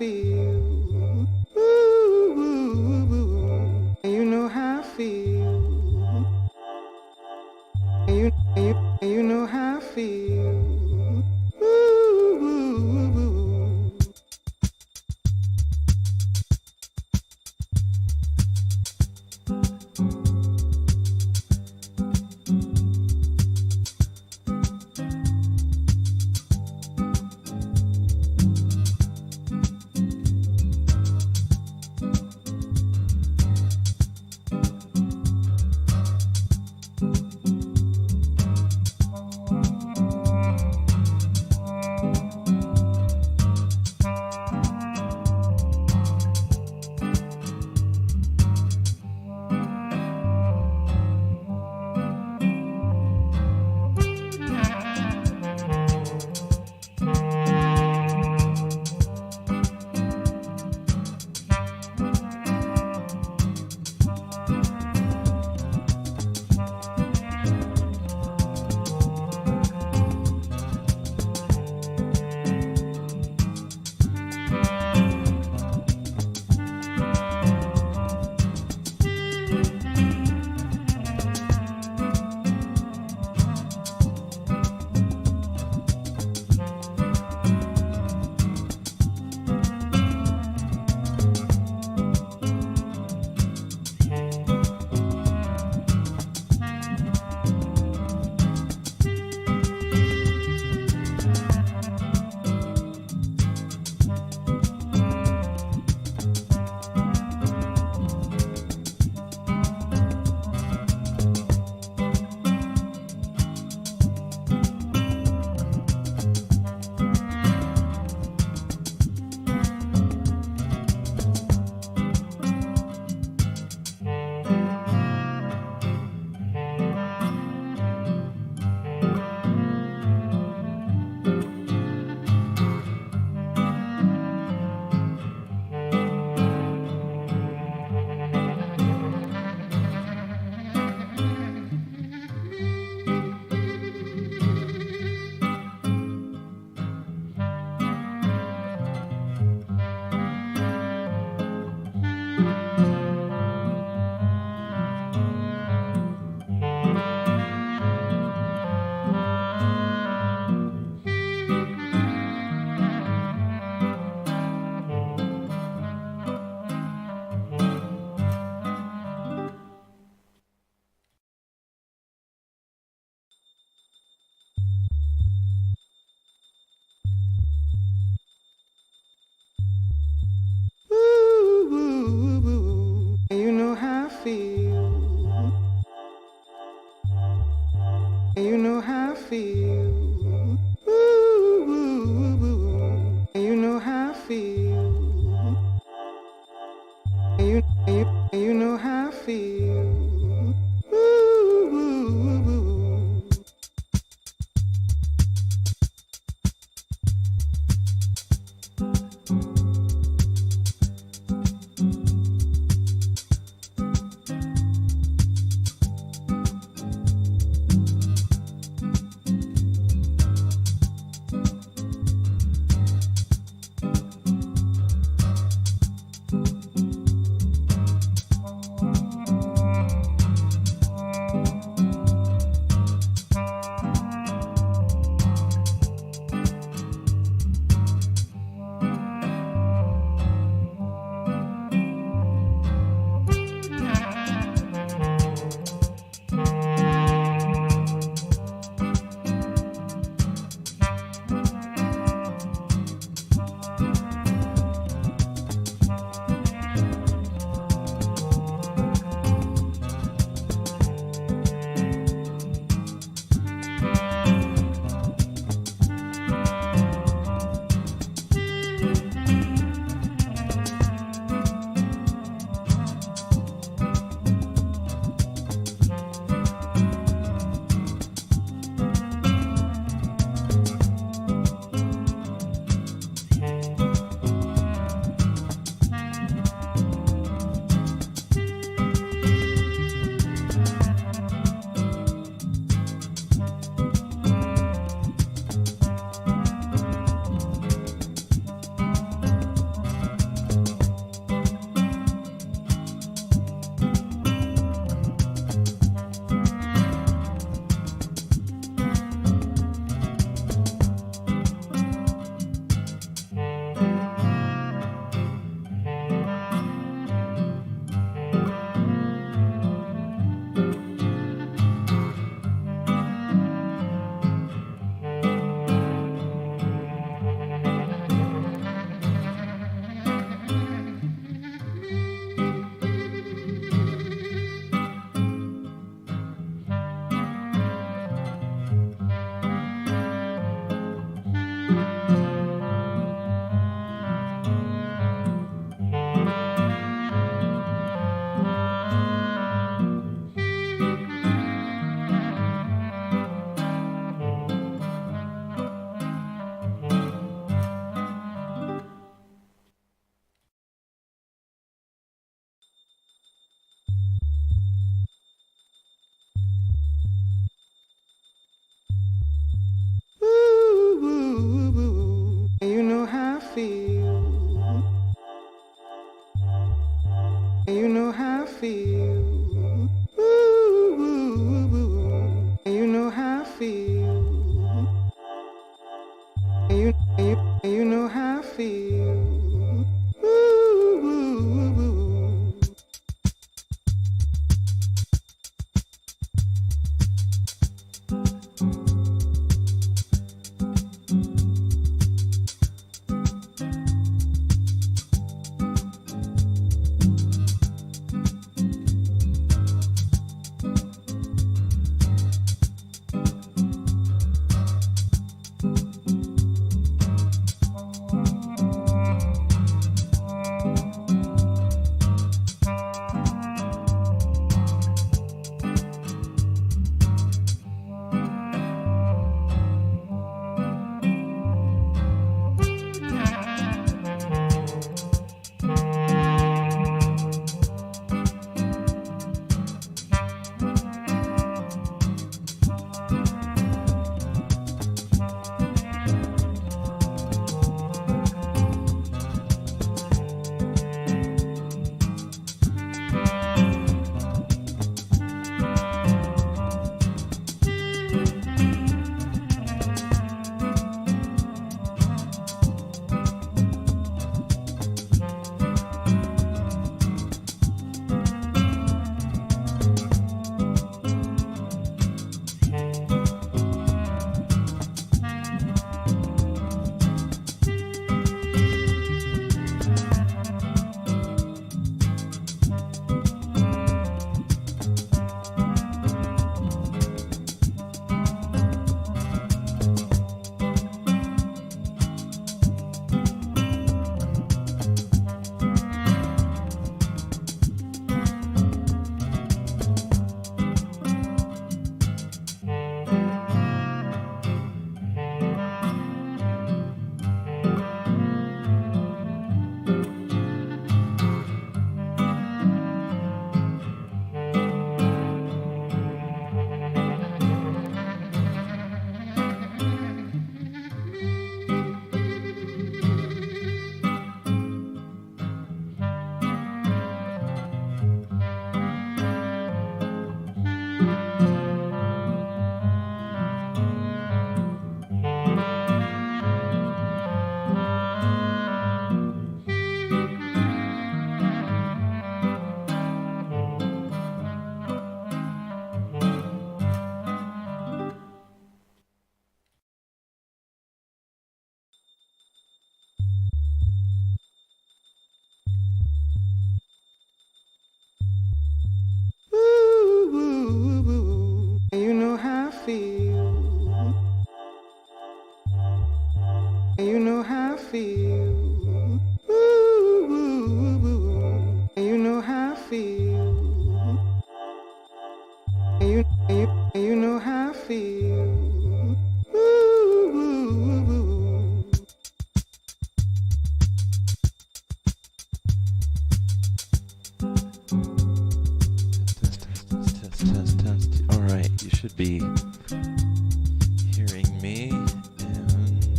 feel. Ooh, ooh, ooh. And you know how I feel. And you know how I feel. Ooh, ooh, ooh, ooh. Ooh, ooh, ooh. And you know how I feel. And you know how I feel. Ooh, ooh, ooh. And you know how I feel. And you know how I feel. Ooh, ooh, ooh. You know how I feel. Ooh, ooh, ooh. Ooh, ooh, ooh. You know how I feel. You know how I feel. Ooh, ooh, ooh. You know how I feel. You know how I feel. Ooh, ooh, ooh. Test. All right, you should be hearing me, and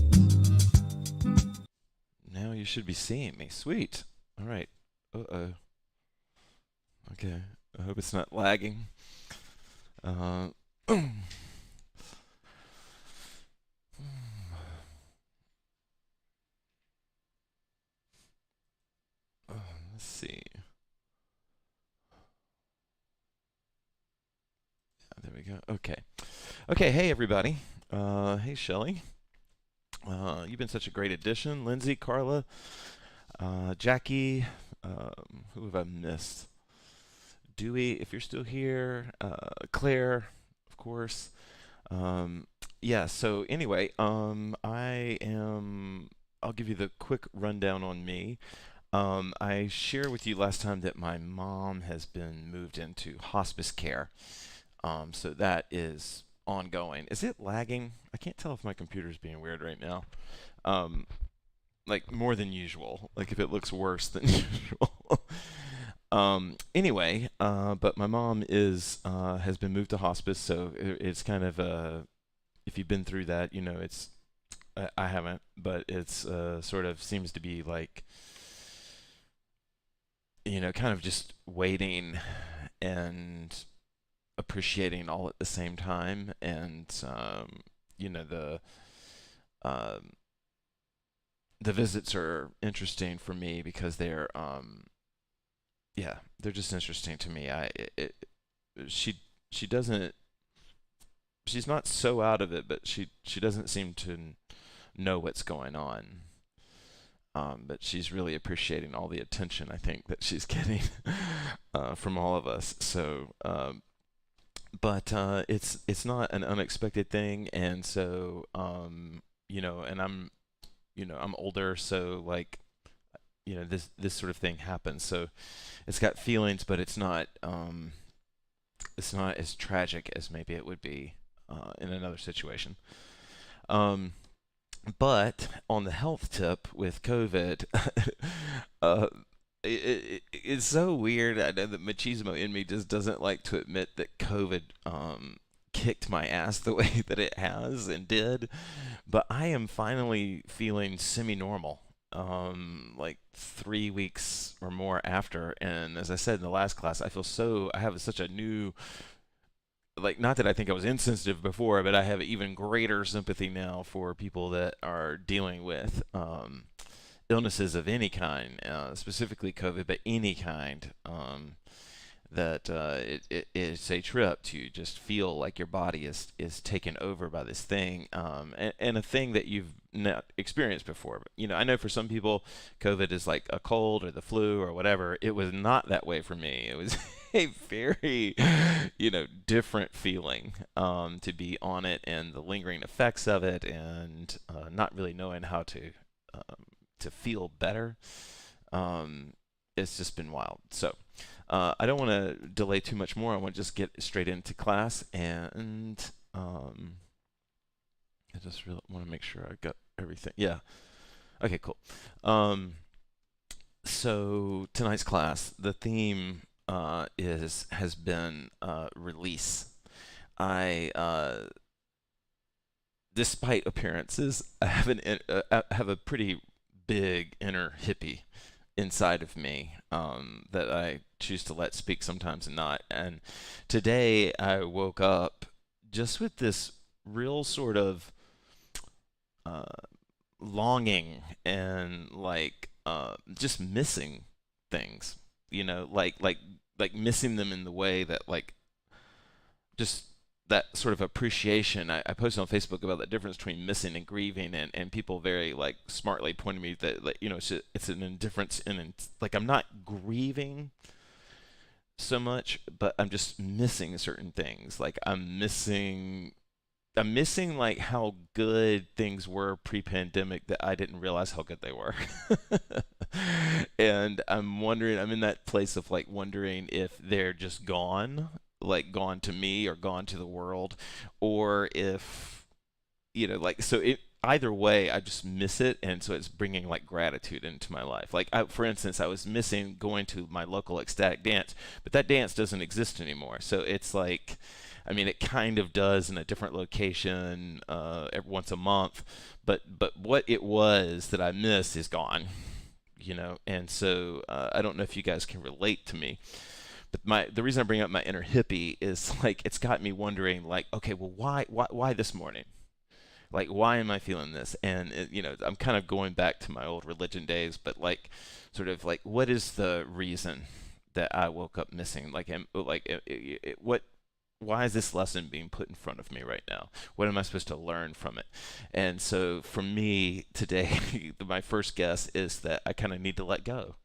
now you should be seeing me. Sweet. All right. Uh-oh. Okay. I hope it's not lagging. Let's see. There we go. Okay. Okay. Hey, everybody. Hey, Shelly. You've been such a great addition. Lindsay, Carla, Jackie. Who have I missed? Dewey, if you're still here. Claire, of course. Yeah. So anyway, I'll give you the quick rundown on me. I shared with you last time that my mom has been moved into hospice care. So that is ongoing. Is it lagging? I can't tell if my computer's being weird right now. Um, like more than usual. Like if it looks worse than usual. Anyway, but my mom is has been moved to hospice, so it's kind of if you've been through that, you know it's I haven't, but it's sort of seems to be like kind of just waiting and appreciating all at the same time, and the um, the visits are interesting for me because yeah, they're just interesting to me. She she doesn't she's not so out of it, but she doesn't seem to know what's going on. But she's really appreciating all the attention I think that she's getting from all of us. So, but it's not an unexpected thing, and so and I'm older, so like this sort of thing happens. So it's got feelings, but it's not as tragic as maybe it would be in another situation. Um, but on the health tip with COVID, uh, it's so weird. I know that machismo in me just doesn't like to admit that COVID kicked my ass the way that it has and did. But I am finally feeling semi-normal, like 3 weeks or more after. And as I said in the last class, I have such a new, like, not that I think I was insensitive before, but I have even greater sympathy now for people that are dealing with illnesses of any kind, specifically COVID, but any kind. That it's a trip to just feel like your body is taken over by this thing, and a thing that you've not experienced before. But, I know for some people, COVID is like a cold or the flu or whatever. It was not that way for me. It was a very, different feeling to be on it and the lingering effects of it, and not really knowing how to feel better. It's just been wild. So. I don't want to delay too much more. I want to just get straight into class, and I just really want to make sure I got everything. Yeah. Okay, cool. So tonight's class, the theme has been release. I despite appearances, I have a pretty big inner hippie inside of me that I choose to let speak sometimes and not. And today I woke up just with this real sort of uh, longing and like just missing things, like missing them in the way that like just that sort of appreciation. I posted on Facebook about the difference between missing and grieving, and people very like smartly pointed me that like it's an indifference in like I'm not grieving so much, but I'm just missing certain things. Like I'm missing like how good things were pre-pandemic that I didn't realize how good they were. And I'm in that place of like wondering if they're just gone, like gone to me or gone to the world, or if, like, so either way, I just miss it. And so it's bringing like gratitude into my life. Like, for instance, I was missing going to my local ecstatic dance, but that dance doesn't exist anymore. So it's like, I mean, it kind of does in a different location every once a month, but what it was that I missed is gone, And so I don't know if you guys can relate to me, but the reason I bring up my inner hippie is like it's got me wondering, like, okay, well, why this morning? Like, why am I feeling this? And I'm kind of going back to my old religion days, but like, sort of like, what is the reason that I woke up missing? Like, what? Why is this lesson being put in front of me right now? What am I supposed to learn from it? And so for me today, my first guess is that I kind of need to let go.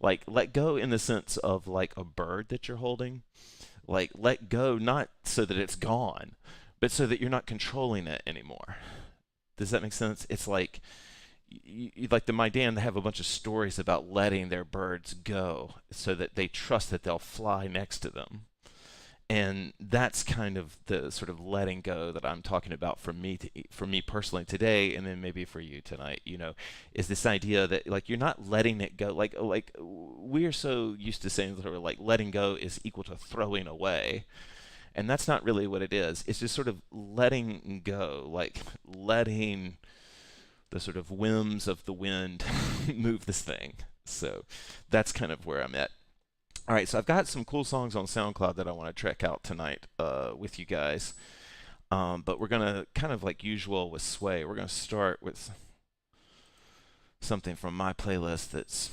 Like, let go in the sense of like a bird that you're holding. Like, let go not so that it's gone, but so that you're not controlling it anymore. Does that make sense? It's like, like the Maidan, they have a bunch of stories about letting their birds go so that they trust that they'll fly next to them. And that's kind of the sort of letting go that I'm talking about for me personally today, and then maybe for you tonight. Is this idea that like you're not letting it go. Like we're so used to saying sort of like letting go is equal to throwing away, and that's not really what it is. It's just sort of letting go, like letting the sort of whims of the wind move this thing. So that's kind of where I'm at. All right, so I've got some cool songs on SoundCloud that I want to check out tonight with you guys. But we're going to kind of like usual with Sway. We're going to start with something from my playlist that's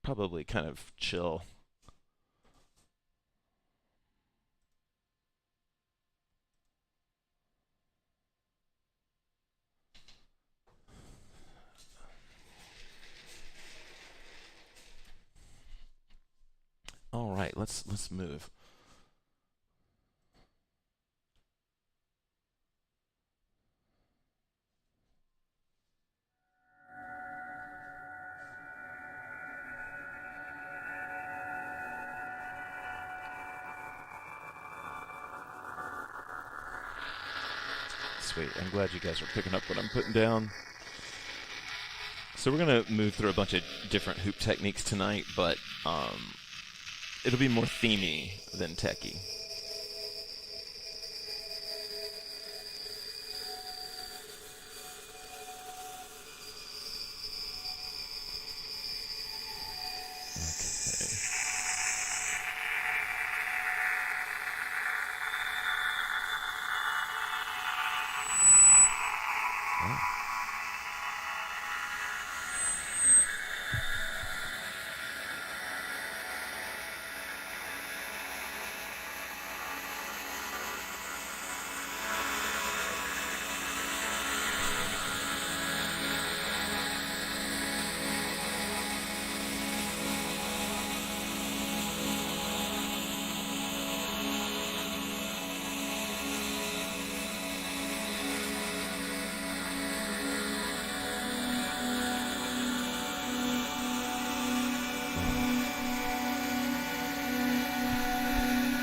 probably kind of chill. All right, let's move. Sweet. I'm glad you guys are picking up what I'm putting down. So we're going to move through a bunch of different hoop techniques tonight, but it'll be more themey than techy.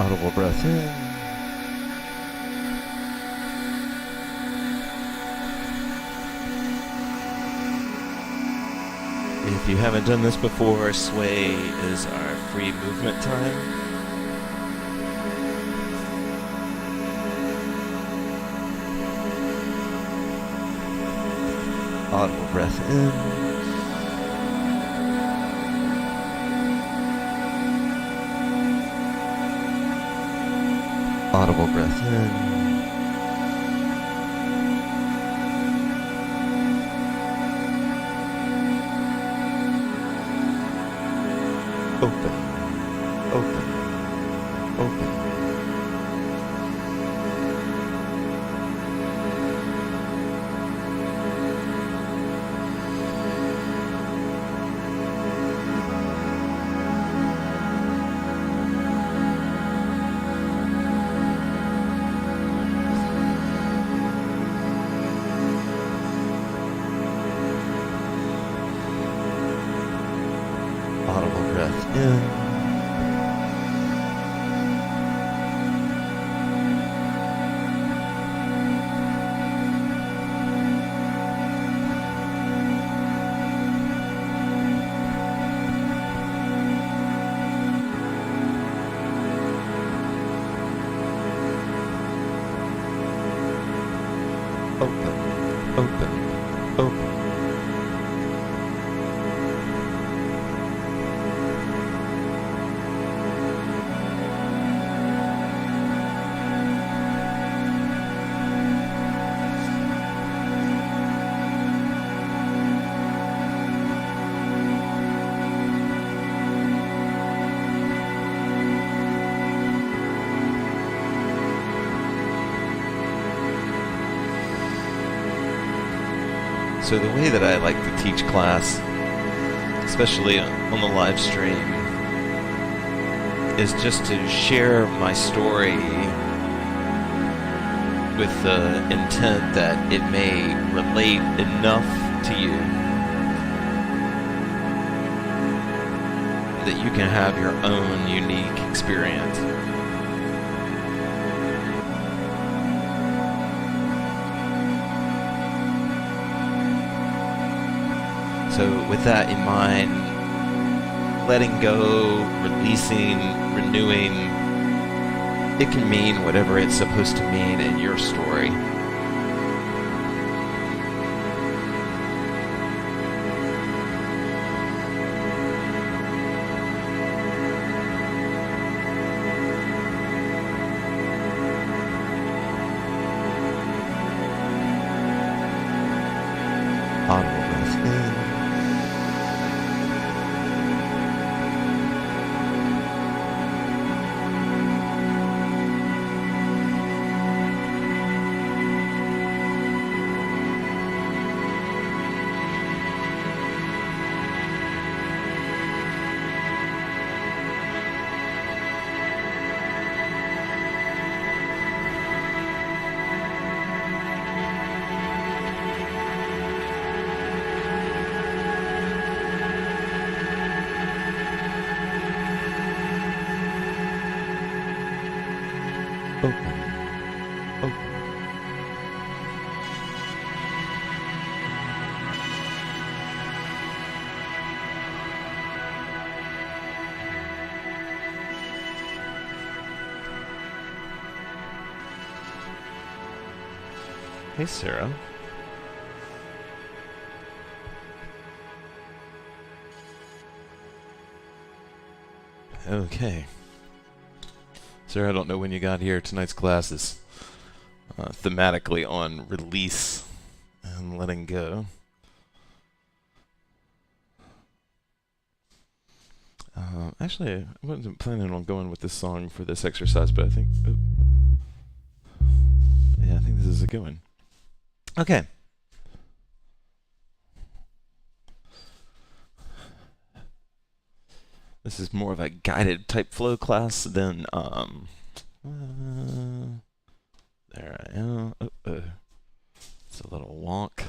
Audible breath in. If you haven't done this before, sway is our free movement time. Audible breath in. Audible breath in. Open, open, open. Audible breath in. Open, open, open. So the way that I like to teach class, especially on the live stream, is just to share my story with the intent that it may relate enough to you that you can have your own unique experience. So with that in mind, letting go, releasing, renewing, it can mean whatever it's supposed to mean in your story. Audible breath in. Hey, Sarah. Okay. Sarah, I don't know when you got here. Tonight's class is thematically on release and letting go. Actually, I wasn't planning on going with this song for this exercise, but I think... yeah, I think this is a good one. Okay. This is more of a guided type flow class than... there I am. It's a little wonk.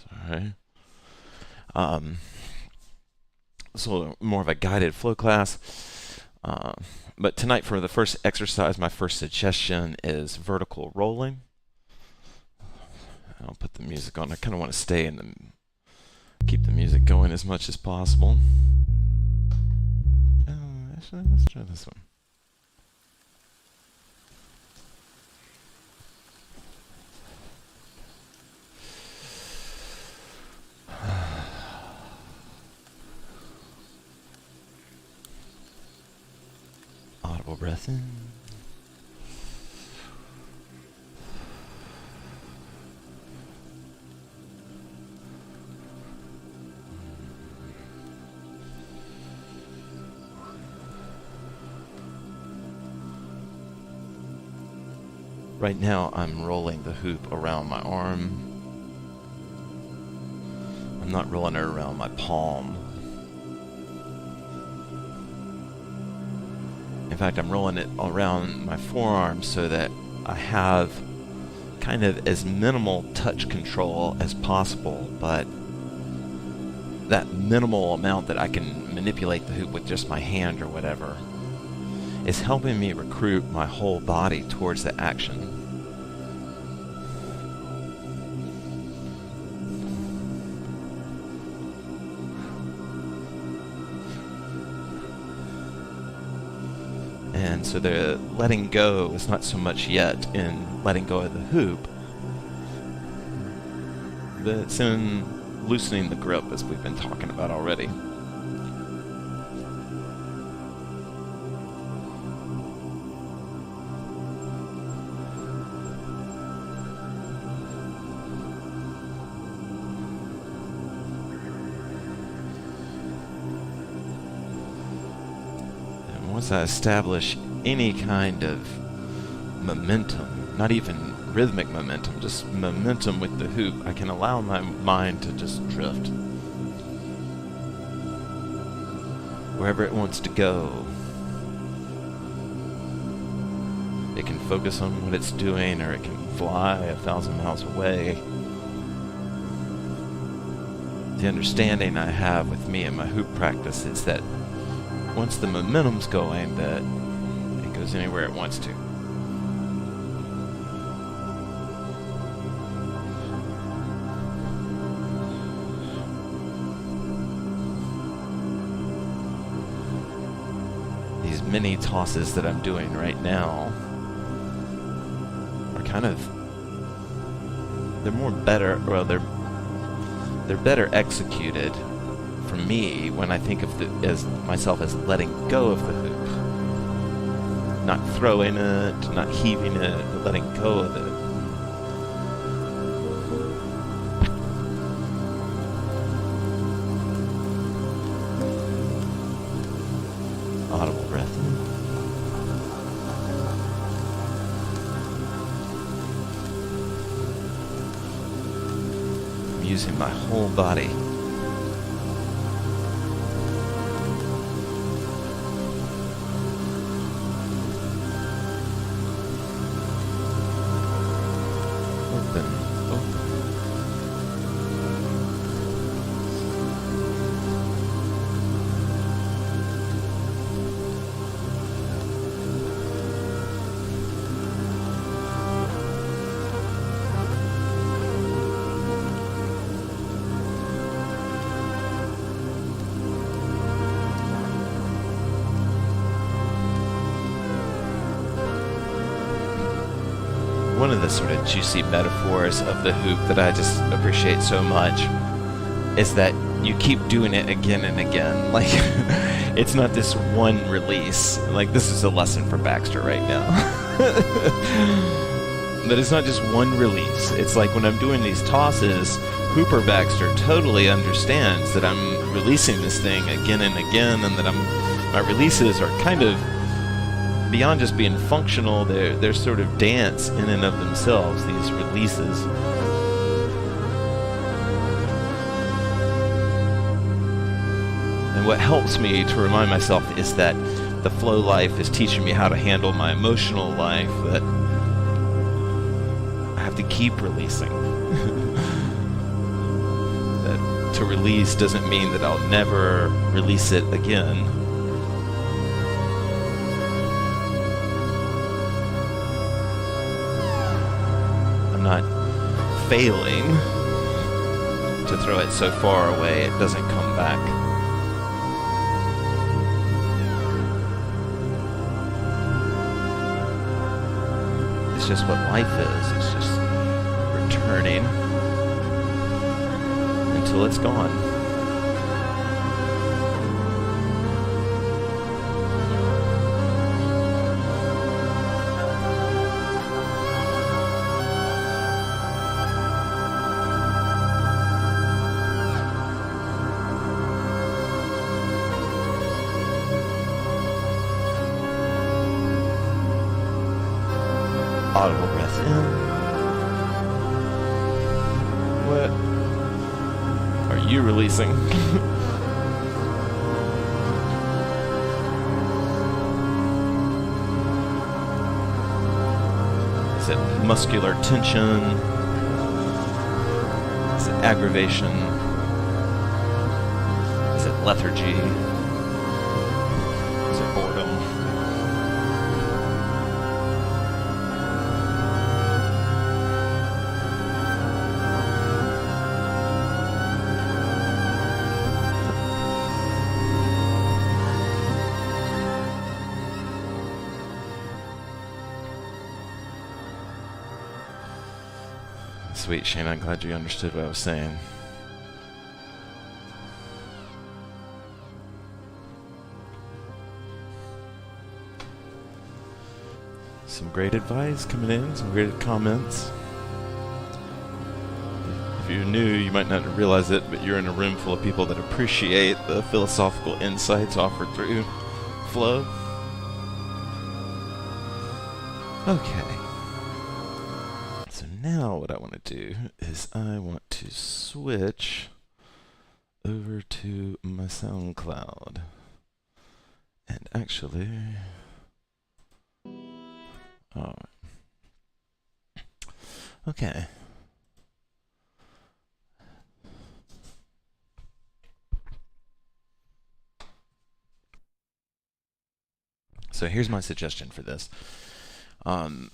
Sorry. So more of a guided flow class. But tonight for the first exercise, my first suggestion is vertical rolling. I'll put the music on. I kind of want to stay in the... keep the music going as much as possible. Actually, let's try this one. Audible breath in. Right now, I'm rolling the hoop around my arm. I'm not rolling it around my palm. In fact, I'm rolling it around my forearm so that I have kind of as minimal touch control as possible, but that minimal amount that I can manipulate the hoop with just my hand or whatever is helping me recruit my whole body towards the action. And so the letting go is not so much yet in letting go of the hoop, but it's in loosening the grip, as we've been talking about already. Once I establish any kind of momentum, not even rhythmic momentum, just momentum with the hoop, I can allow my mind to just drift wherever it wants to go. It can focus on what it's doing, or it can fly 1,000 miles away. The understanding I have with me and my hoop practice is that once the momentum's going, that it goes anywhere it wants to. These mini tosses that I'm doing right now are kind of, they're better executed for me when I think of myself as letting go of the hoop. Not throwing it, not heaving it, but letting go of it. Audible breath in. I'm using my whole body. one of the sort of juicy metaphors of the hoop that I just appreciate so much is that you keep doing it again and again. Like, it's not this one release. Like, this is a lesson for Baxter right now. But it's not just one release. It's like when I'm doing these tosses, Hooper Baxter totally understands that I'm releasing this thing again and again, and that my releases are kind of beyond just being functional. They're sort of dance in and of themselves, these releases. And what helps me to remind myself is that the flow life is teaching me how to handle my emotional life, that I have to keep releasing. That to release doesn't mean that I'll never release it again. I'm not failing to throw it so far away it doesn't come back. It's just what life is. It's just returning until it's gone. Audible breath in. What are you releasing? Is it muscular tension? Is it aggravation? Is it lethargy? Is it boredom? Sweet, Shane, I'm glad you understood what I was saying. Some great advice coming in, some great comments. If you're new, you might not realize it, but you're in a room full of people that appreciate the philosophical insights offered through flow. Okay. So now what I want to do is I want to switch over to my SoundCloud. And actually, okay. So here's my suggestion for this.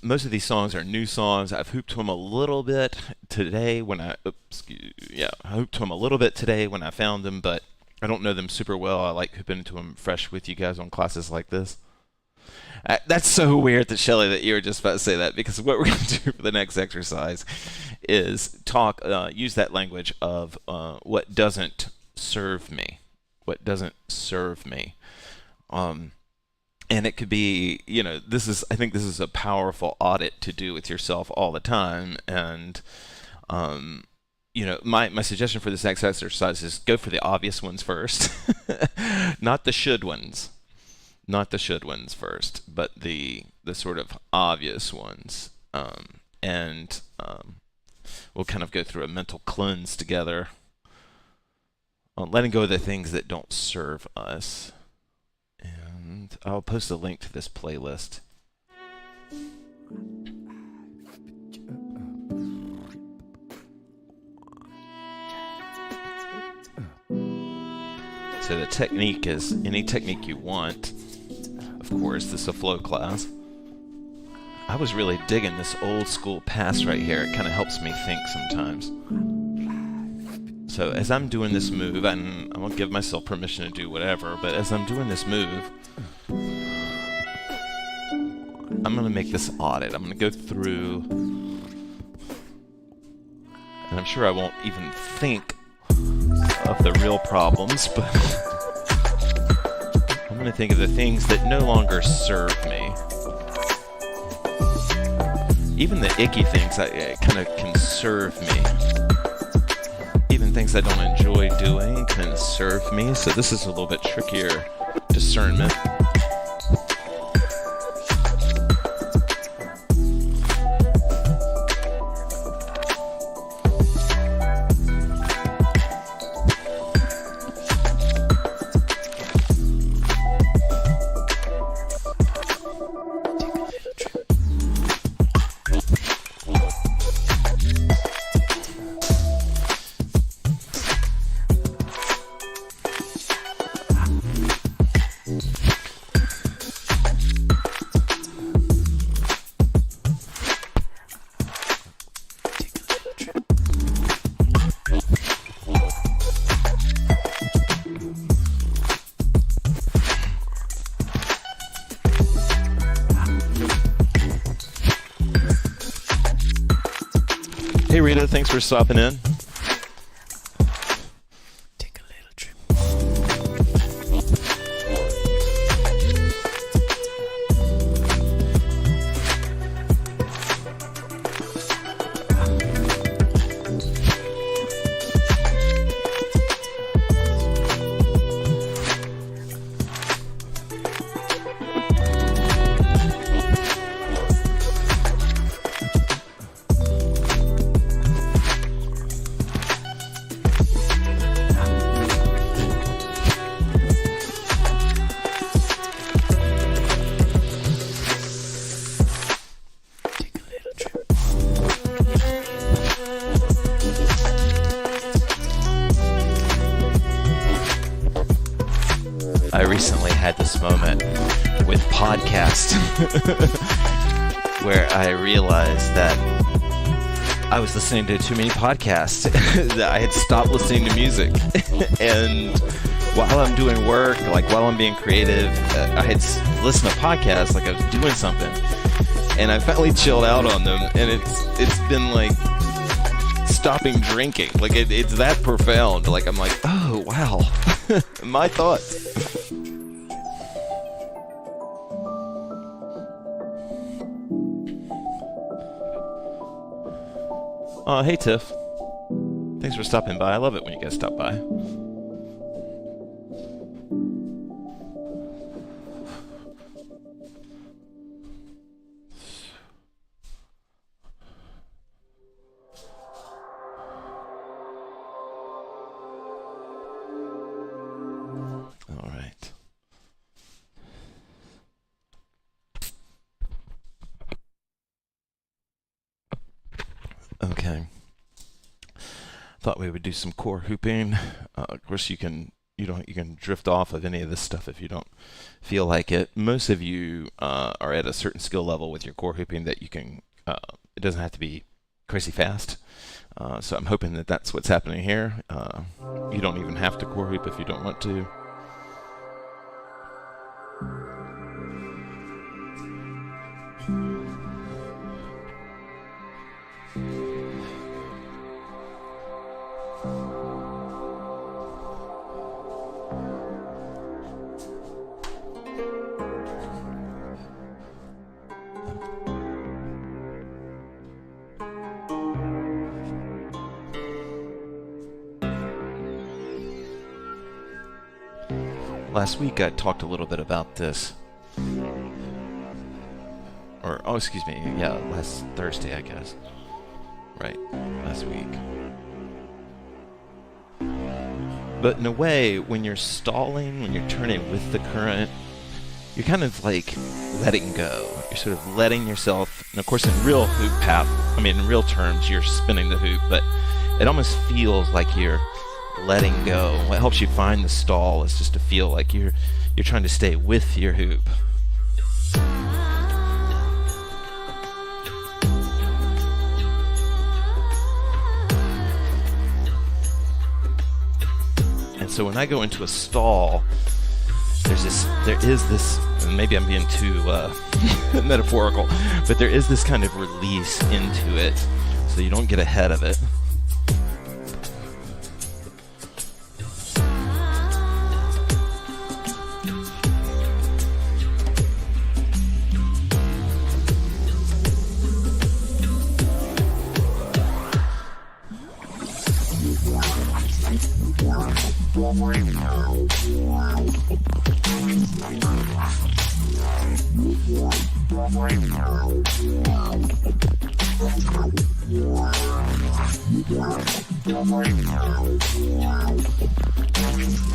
Most of these songs are new songs. I've hooped to them a little bit today when I hooped to them a little bit today when I found them, but I don't know them super well. I like hooping into them fresh with you guys on classes like this. That's so weird that Shelly that you were just about to say that, because what we're going to do for the next exercise is use that language of what doesn't serve me. What doesn't serve me. And it could be, I think this is a powerful audit to do with yourself all the time. And, my suggestion for this next exercise is go for the obvious ones first, not the should ones, first, but the sort of obvious ones. We'll kind of go through a mental cleanse together on letting go of the things that don't serve us. And I'll post a link to this playlist. So the technique is any technique you want. Of course, this is a flow class. I was really digging this old school pass right here. It kind of helps me think sometimes. So as I'm doing this move, and I'm going to give myself permission to do whatever, but as I'm doing this move, I'm going to make this audit. I'm going to go through And I'm sure I won't even think of the real problems, but I'm going to think of the things that no longer serve me. Even the icky things kind of can serve me. Even things I don't enjoy doing can serve me. So this is a little bit trickier discernment. Hey Rita, thanks for stopping in. Take a little trip. I recently had this moment with podcast where I realized that I was listening to too many podcasts. That I had stopped listening to music. And while I'm doing work, like while I'm being creative, I had listened to podcasts like I was doing something. And I finally chilled out on them. And it's been like stopping drinking. Like it's that profound. Like I'm like, oh, wow. My thoughts. Hey Tiff. Thanks for stopping by. I love it when you guys stop by. All right. Okay. Thought we would do some core hooping. Of course, you can drift off of any of this stuff if you don't feel like it. Most of you are at a certain skill level with your core hooping that you can. It doesn't have to be crazy fast. So I'm hoping that that's what's happening here. You don't even have to core hoop if you don't want to. Last week I talked a little bit about this. Last Thursday, I guess. Right, last week. But in a way, when you're stalling, when you're turning with the current, you're kind of like letting go. You're sort of letting yourself, and of course in real HoopPath, in real terms, you're spinning the hoop, but it almost feels like you're letting go. What helps you find the stall is just to feel like you're trying to stay with your hoop. And so when I go into a stall, there is this, and maybe I'm being too metaphorical, but there is this kind of release into it, so you don't get ahead of it.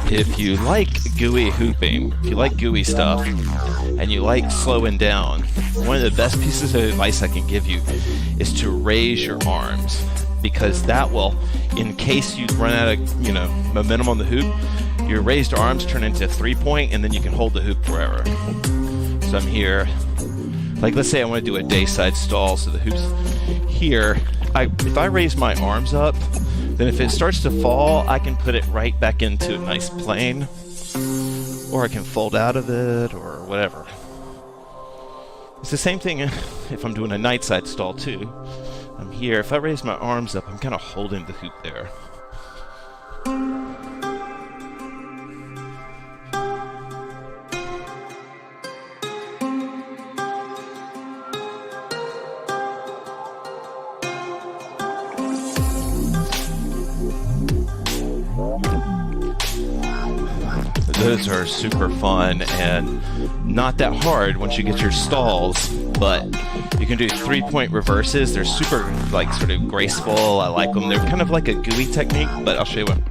If you like gooey hooping, if you like gooey stuff, and you like slowing down, one of the best pieces of advice I can give you is to raise your arms, because that will, in case you run out of, momentum on the hoop, your raised arms turn into 3-point, and then you can hold the hoop forever. So I'm here, like let's say I want to do a dayside stall, so the hoop's here. If I raise my arms up, then if it starts to fall, I can put it right back into a nice plane, or I can fold out of it, or whatever. It's the same thing if I'm doing a nightside stall too. I'm here, if I raise my arms up, I'm kind of holding the hoop there. Those are super fun and not that hard once you get your stalls, but you can do 3-point reverses. They're super, sort of graceful. I like them. They're kind of like a gooey technique, but I'll show you one.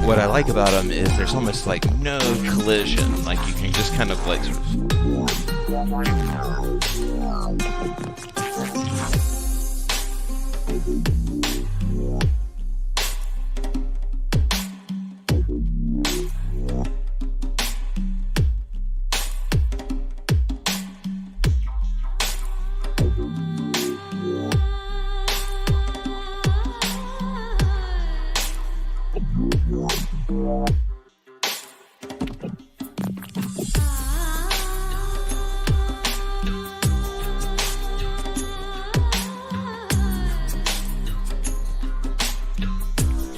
What I like about them is there's almost like no collision. Like you can just kind of sort of.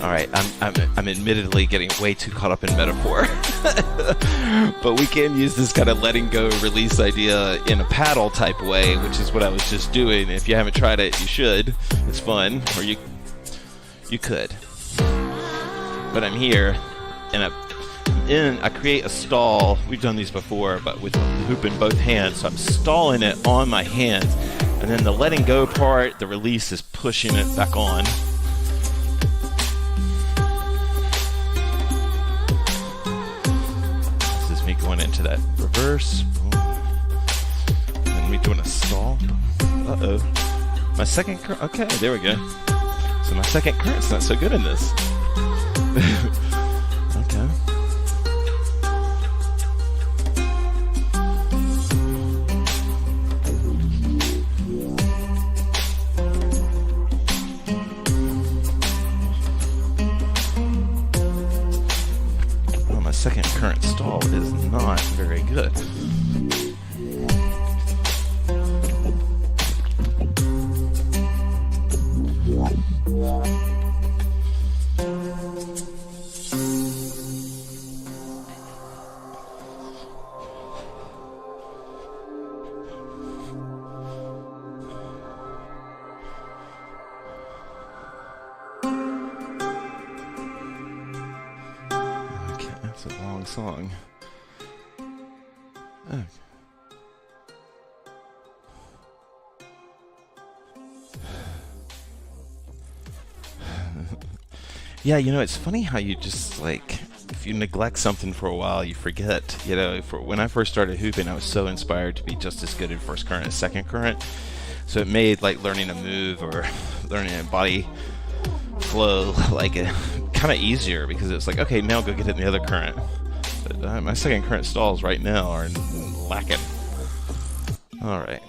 Alright, I'm admittedly getting way too caught up in metaphor. But we can use this kind of letting go release idea in a paddle type way, which is what I was just doing. If you haven't tried it, you should. It's fun. Or you could. But I'm here, and I create a stall. We've done these before, but with the hoop in both hands. So I'm stalling it on my hands. And then the letting go part, the release is pushing it back on. Going into that reverse, and me doing a stall. My second current. Okay, there we go. So my second current's not so good in this. Okay. Second current stall is not very good. It's a long song. Oh. Yeah, it's funny how you just if you neglect something for a while, you forget. When I first started hooping, I was so inspired to be just as good at first current as second current. So it made learning a move or learning a body flow kind of easier, because it's okay, now I'll go get it in the other current. But my second current stalls right now are lacking. All right.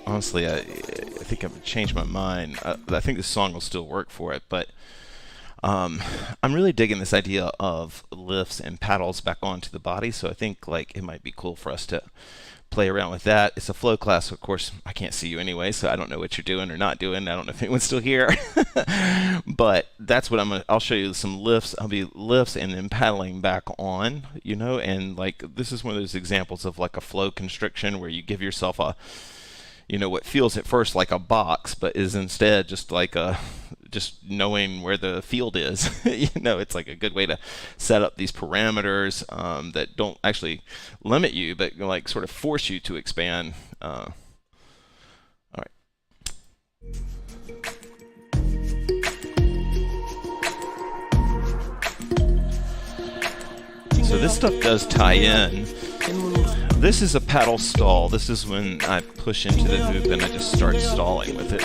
Honestly, I think I've changed my mind. I think this song will still work for it, but I'm really digging this idea of lifts and paddles back onto the body, so I think like it might be cool for us to play around with that. It's a flow class, so of course I can't see you anyway, so I don't know what you're doing or not doing. I don't know if anyone's still here. But that's what I'll show you some lifts. I'll be lifts and then paddling back on, and like this is one of those examples of like a flow constriction where you give yourself a what feels at first like a box, but is instead just like just knowing where the field is. It's like a good way to set up these parameters that don't actually limit you, but like sort of force you to expand. All right. So this stuff does tie in. This is a paddle stall. This is when I push into the hoop and I just start stalling with it.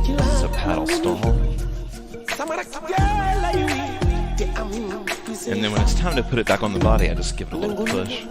This is a paddle stall. And then when it's time to put it back on the body, I just give it a little push.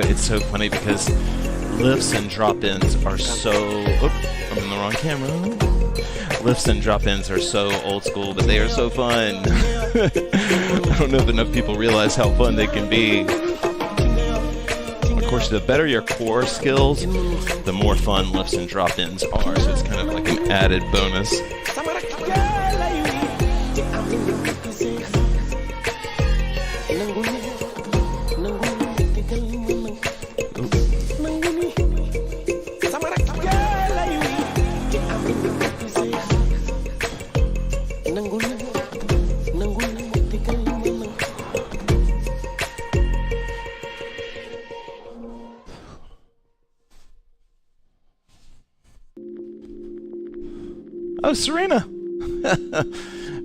It's so funny because lifts and drop-ins are so... I'm in the wrong camera. Lifts and drop-ins are so old school, but they are so fun. I don't know if enough people realize how fun they can be. Of course, the better your core skills, the more fun lifts and drop-ins are, so it's kind of like an added bonus. Oh, Serena!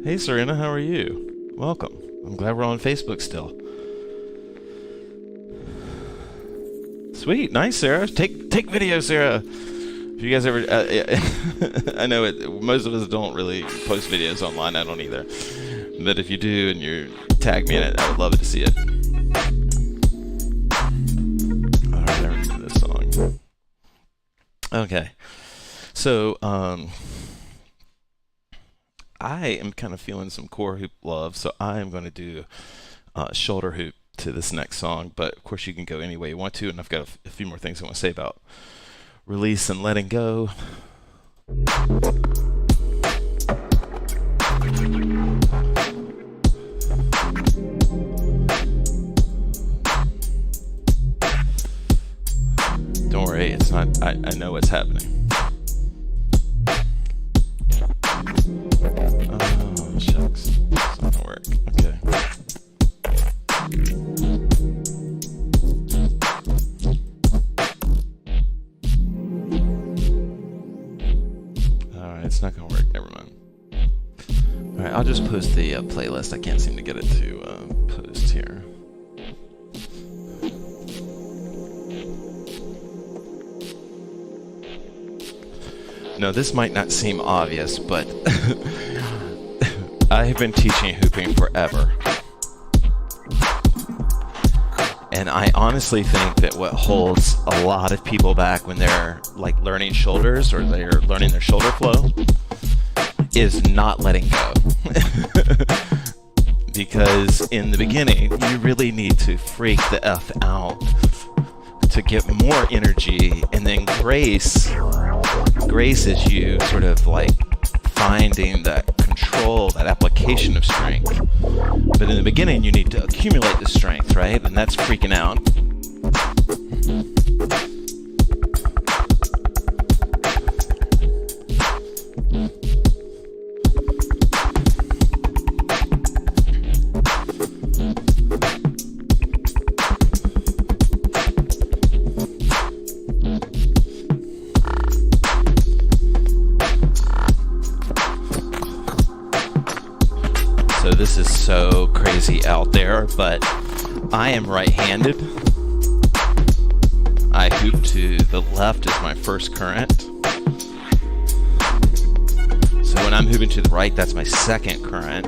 Hey, Serena, how are you? Welcome. I'm glad we're on Facebook still. Sweet, nice, Sarah. Take video, Sarah. If you guys ever, I know most of us don't really post videos online. I don't either. But if you do and you tag me in it, I would love to see it. All right, I remember this song. Okay, so I am kind of feeling some core hoop love, so I am going to do shoulder hoop to this next song, but of course you can go any way you want to, and I've got a few more things I want to say about release and letting go. Don't worry, it's not, I know what's happening. Oh, shucks. It's not gonna work. Okay. Alright, it's not gonna work. Never mind. Alright, I'll just post the playlist. I can't seem to get it to post here. No, this might not seem obvious, but I have been teaching hooping forever. And I honestly think that what holds a lot of people back when they're like learning shoulders or they're learning their shoulder flow is not letting go. because in the beginning, you really need to freak the F out to get more energy, and then grace is you sort of like finding that control, that application of strength. But in the beginning, you need to accumulate the strength, right? And that's freaking out. So this is so crazy out there, but I am right-handed. I hoop to the left as my first current. So when I'm hooping to the right, that's my second current.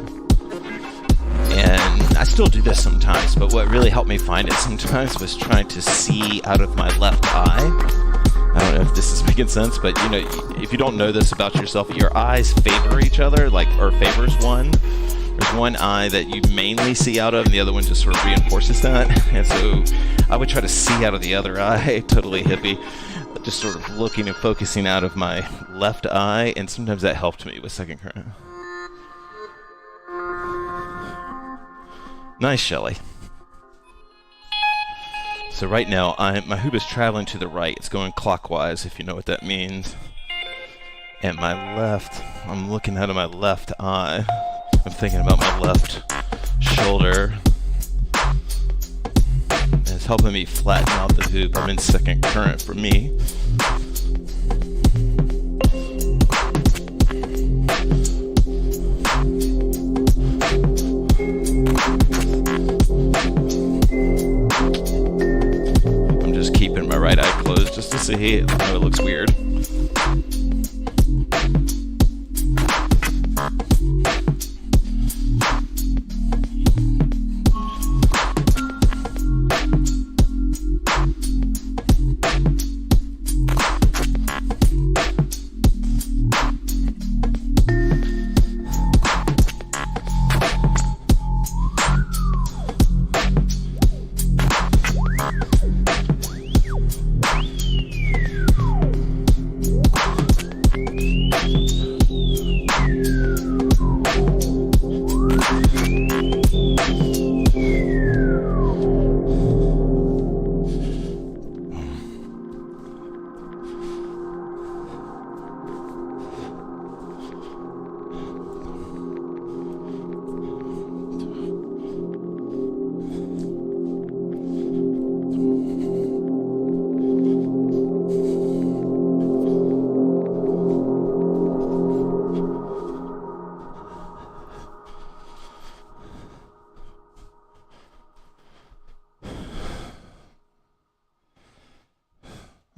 And I still do this sometimes, but what really helped me find it sometimes was trying to see out of my left eye. I don't know if this is making sense, but you know, if you don't know this about yourself, your eyes favor each other, or favors one. There's one eye that you mainly see out of, and the other one just sort of reinforces that. And so I would try to see out of the other eye, totally hippie, just sort of looking and focusing out of my left eye, and sometimes that helped me with second current. Nice, Shelly. So right now, my hoop is traveling to the right. It's going clockwise, if you know what that means. And my left, I'm looking out of my left eye. I'm thinking about my left shoulder. And it's helping me flatten out the hoop. I'm in second current for me. I'm just keeping my right eye closed just to see. I know it looks weird.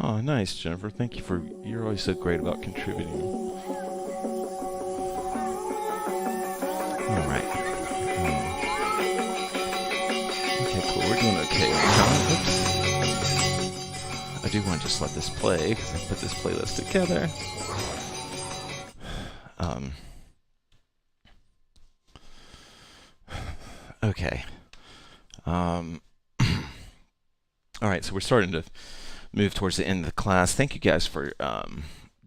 Oh, nice, Jennifer. Thank you for, you're always so great about contributing. All right. Okay, cool. We're doing okay. Oops. I do want to just let this play because I put this playlist together. Okay. All right, so we're starting to move towards the end of the class. Thank you guys for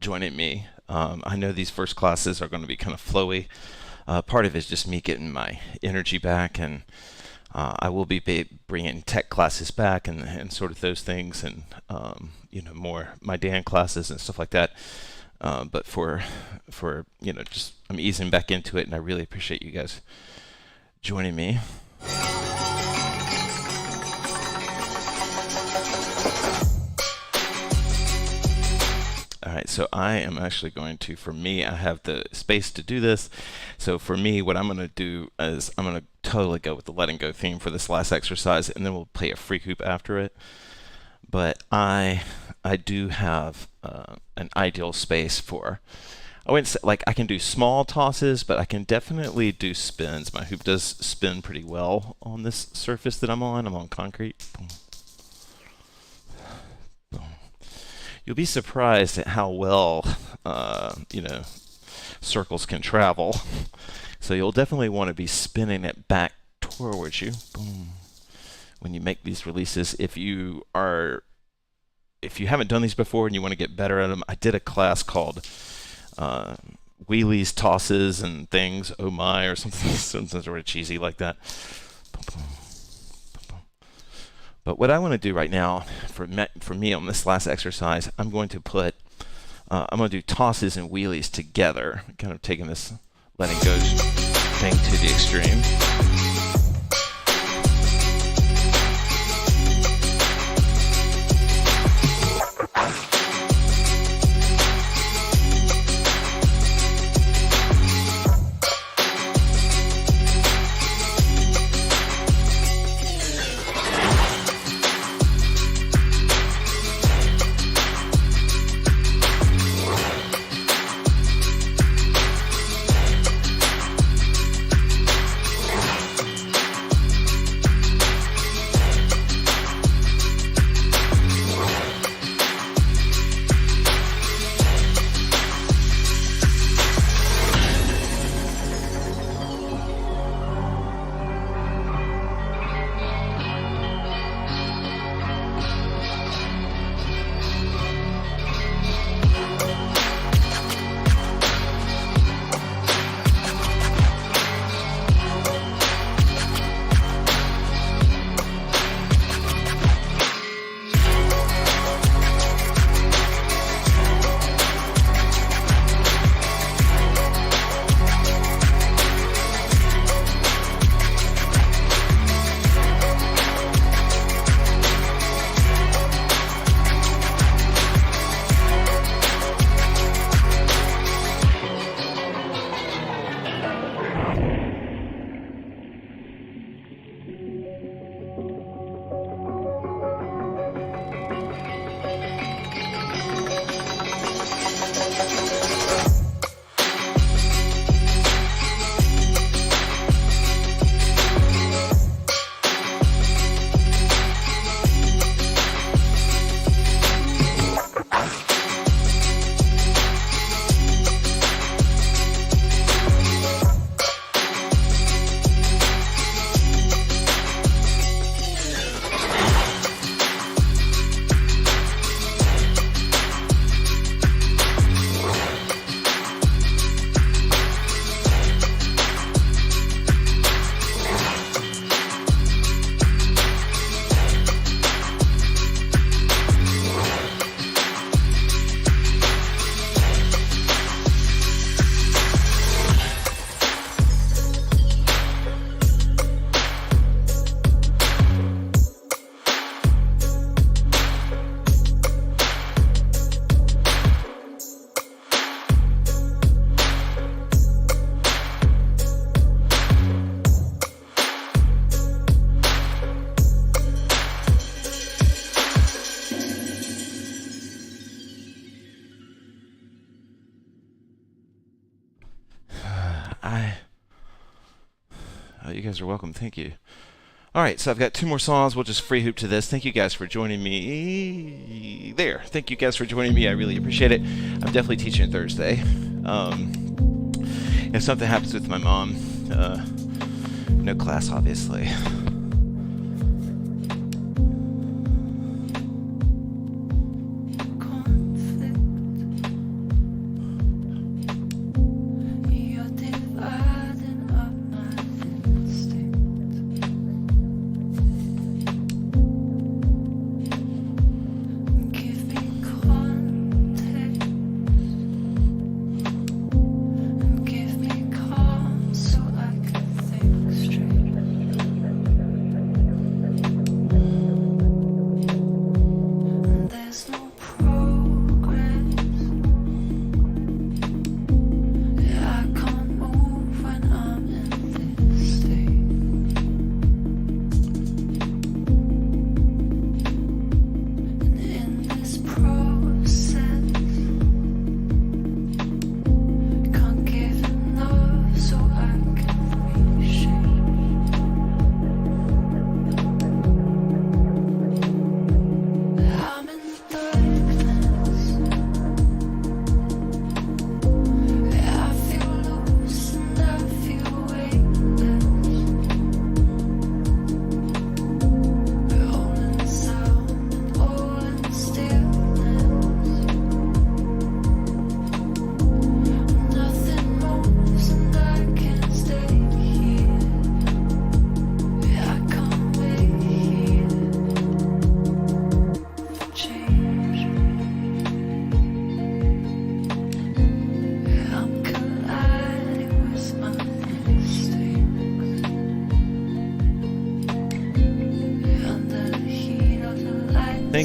joining me. I know these first classes are going to be kind of flowy. Part of it is just me getting my energy back, and I will be bringing tech classes back and sort of those things, and you know, more my Dan classes and stuff like that. But for you know, just I'm easing back into it, and I really appreciate you guys joining me. Alright, so I am actually going to, for me, I have the space to do this. So for me, what I'm going to do is I'm going to totally go with the letting go theme for this last exercise, and then we'll play a free hoop after it. But I do have an ideal space for, I wouldn't say, like I can do small tosses, but I can definitely do spins. My hoop does spin pretty well on this surface that I'm on. I'm on concrete. Boom. You'll be surprised at how well, you know, circles can travel. So you'll definitely want to be spinning it back towards you. Boom. When you make these releases, if you haven't done these before and you want to get better at them, I did a class called wheelies, tosses, and things. Oh my, or something sort of cheesy like that. But what I want to do right now, for me on this last exercise, I'm going to do tosses and wheelies together, kind of taking this letting go thing to the extreme. You guys are welcome. Thank you. All right, so I've got 2 more songs. We'll just free hoop to this. Thank you guys for joining me there. Thank you guys for joining me. I really appreciate it. I'm definitely teaching Thursday. If something happens with my mom, no class, obviously.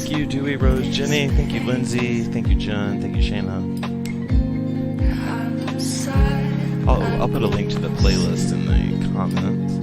Thank you, Dewey Rose, Jenny. Thank you, Lindsay. Thank you, Jen. Thank you, Shayna. I'll put a link to the playlist in the comments.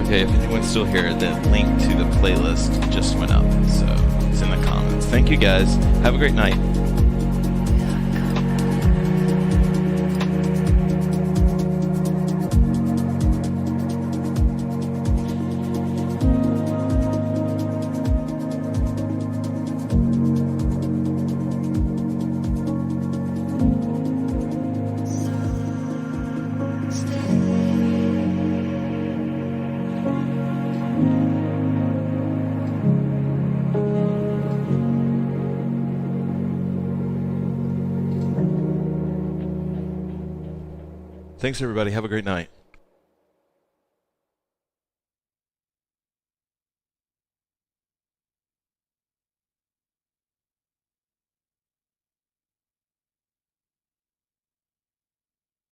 Okay, if anyone's still here, the link to the playlist just went up, so it's in the comments. Thank you guys. Have a great night. Thanks, everybody. Have a great night.